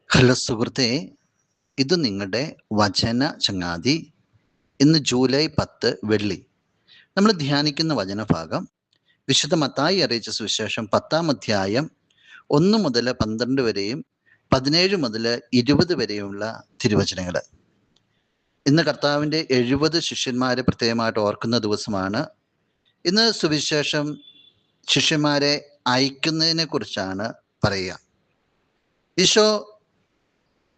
Hello സുഹൃത്തേ, ഇത് നിങ്ങളുടെ വചന ചങ്ങാതി. ഇന്ന് ജൂലൈ 10 വെള്ളി. നമ്മൾ ധ്യാനിക്കുന്ന വചനഭാഗം വിശുദ്ധ മത്തായി അറിയിച്ച സുവിശേഷം 10-ാം അധ്യായം 1 മുതൽ 12 വരെയും 17 മുതൽ 20 വരെയുമുള്ള തിരുവചനങ്ങൾ. ഇന്ന് കർത്താവിൻ്റെ 70 ശിഷ്യന്മാരെ പ്രത്യേകമായിട്ട് ഓർക്കുന്ന ദിവസമാണ്. ഇന്ന് സുവിശേഷം ശിഷ്യന്മാരെ അയക്കുന്നതിനെ കുറിച്ചാണ് പറയുക. ഈശോ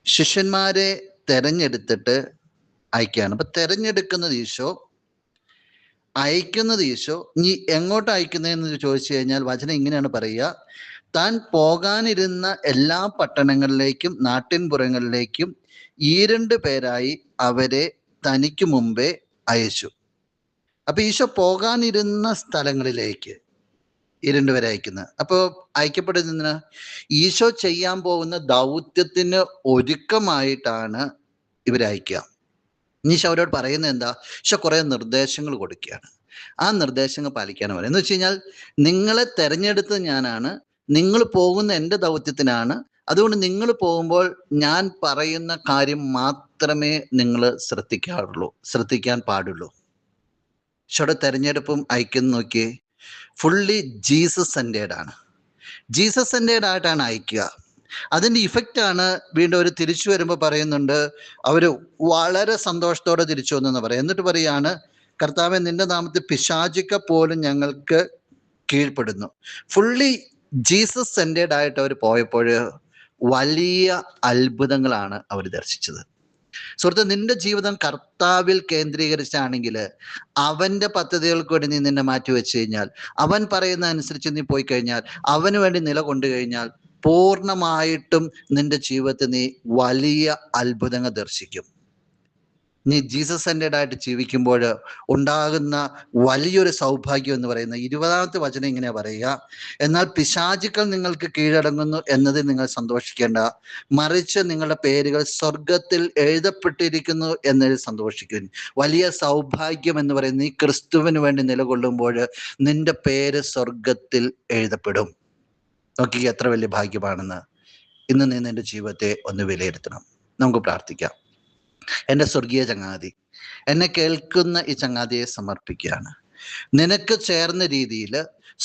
ശിഷ്യന്മാരെ തെരഞ്ഞെടുത്തിട്ട് അയക്കുകയാണ്. അപ്പൊ തെരഞ്ഞെടുക്കുന്നത് ഈശോ, അയക്കുന്നത് ഈശോ. ഇനി എങ്ങോട്ട് അയക്കുന്നതെന്ന് ചോദിച്ചു കഴിഞ്ഞാൽ വചനം ഇങ്ങനെയാണ് പറയുക: താൻ പോകാനിരുന്ന എല്ലാ പട്ടണങ്ങളിലേക്കും നാട്ടിൻപുറങ്ങളിലേക്കും 2 പേരായി അവരെ തനിക്ക് മുമ്പേ അയച്ചു. അപ്പൊ ഈശോ പോകാനിരുന്ന സ്ഥലങ്ങളിലേക്ക് 2 പേരെ അയക്കുന്നത്. അപ്പോൾ അയക്കപ്പെടുന്നതിന് ഈശോ ചെയ്യാൻ പോകുന്ന ദൗത്യത്തിന് ഒരുക്കമായിട്ടാണ് ഇവരെ അയക്കുക. ഈശോ അവരോട് പറയുന്നത് എന്താ? ഈശോ കുറെ നിർദ്ദേശങ്ങൾ കൊടുക്കുകയാണ്. ആ നിർദ്ദേശങ്ങൾ പാലിക്കാനും പറയുന്നത് എന്ന് വെച്ച് കഴിഞ്ഞാൽ, നിങ്ങളെ തെരഞ്ഞെടുത്തത് ഞാനാണ്, നിങ്ങൾ പോകുന്ന എൻ്റെ ദൗത്യത്തിനാണ്. അതുകൊണ്ട് നിങ്ങൾ പോകുമ്പോൾ ഞാൻ പറയുന്ന കാര്യം മാത്രമേ നിങ്ങൾ ശ്രദ്ധിക്കാൻ പാടുള്ളൂ. ഈശോയുടെ തെരഞ്ഞെടുപ്പും അയക്കുന്ന നോക്കിയേ, ഫുള്ളി ജീസസ് സെൻറ്റേഡ് ആണ്. ജീസസ് സെൻറ്റേഡ് ആയിട്ടാണ് അയക്കുക. അതിൻ്റെ ഇഫക്റ്റാണ് വീണ്ടും അവർ തിരിച്ചു വരുമ്പോൾ പറയുന്നുണ്ട്, അവർ വളരെ സന്തോഷത്തോടെ തിരിച്ചു വന്നെന്ന് പറയും. എന്നിട്ട് പറയാണ്, കർത്താവേ, നിന്റെ നാമത്തിൽ പിശാചുക്കൾ പോലും ഞങ്ങൾക്ക് കീഴ്പ്പെടുന്നു. ഫുള്ളി ജീസസ് സെൻറ്റേഡ് ആയിട്ട് അവർ പോയപ്പോൾ വലിയ അത്ഭുതങ്ങളാണ് അവർ ദർശിച്ചത്. സുഹൃത്ത്, നിന്റെ ജീവിതം കർത്താവിൽ കേന്ദ്രീകരിച്ചാണെങ്കിൽ, അവൻ്റെ പദ്ധതികൾക്ക് വേണ്ടി നീ നിന്നെ മാറ്റി വെച്ച് കഴിഞ്ഞാൽ, അവൻ പറയുന്ന അനുസരിച്ച് നീ പോയി കഴിഞ്ഞാൽ, അവന് വേണ്ടി നിലകൊണ്ടു കഴിഞ്ഞാൽ, പൂർണ്ണമായിട്ടും നിന്റെ ജീവിതത്തിൽ നീ വലിയ അത്ഭുതങ്ങൾ ദർശിക്കും. നീ ജീസസ് സെൻറ്റേഡ് ആയിട്ട് ജീവിക്കുമ്പോൾ ഉണ്ടാകുന്ന വലിയൊരു സൗഭാഗ്യം എന്ന് പറയുന്നത് 20-ാമത്തെ വചനം ഇങ്ങനെയാ പറയുക: എന്നാൽ പിശാചുക്കൾ നിങ്ങൾക്ക് കീഴടങ്ങുന്നു എന്നതിൽ നിങ്ങൾ സന്തോഷിക്കേണ്ട, മറിച്ച് നിങ്ങളുടെ പേരുകൾ സ്വർഗത്തിൽ എഴുതപ്പെട്ടിരിക്കുന്നു എന്നതിൽ സന്തോഷിക്കുന്നു. വലിയ സൗഭാഗ്യം എന്ന് പറയുന്നത്, നീ ക്രിസ്തുവിന് വേണ്ടി നിലകൊള്ളുമ്പോൾ നിന്റെ പേര് സ്വർഗത്തിൽ എഴുതപ്പെടും. നോക്കി എത്ര വലിയ ഭാഗ്യമാണെന്ന്. ഇന്ന് നീ നിന്റെ ജീവിതത്തെ ഒന്ന് വിലയിരുത്തണം. നമുക്ക് പ്രാർത്ഥിക്കാം. എൻ്റെ സ്വർഗീയ ചങ്ങാതി, എന്നെ കേൾക്കുന്ന ഈ ചങ്ങാതിയെ സമർപ്പിക്കുകയാണ്. നിനക്ക് ചേർന്ന രീതിയിൽ,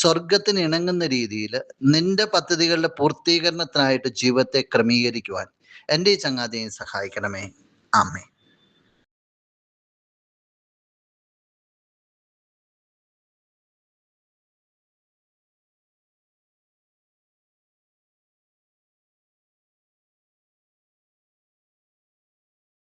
സ്വർഗത്തിന് ഇണങ്ങുന്ന രീതിയിൽ നിന്റെ പദ്ധതികളുടെ പൂർത്തീകരണത്തിനായിട്ട് ജീവിതത്തെ ക്രമീകരിക്കുവാൻ എൻ്റെ ഈ ചങ്ങാതിയെ സഹായിക്കണമേ. ആമേൻ.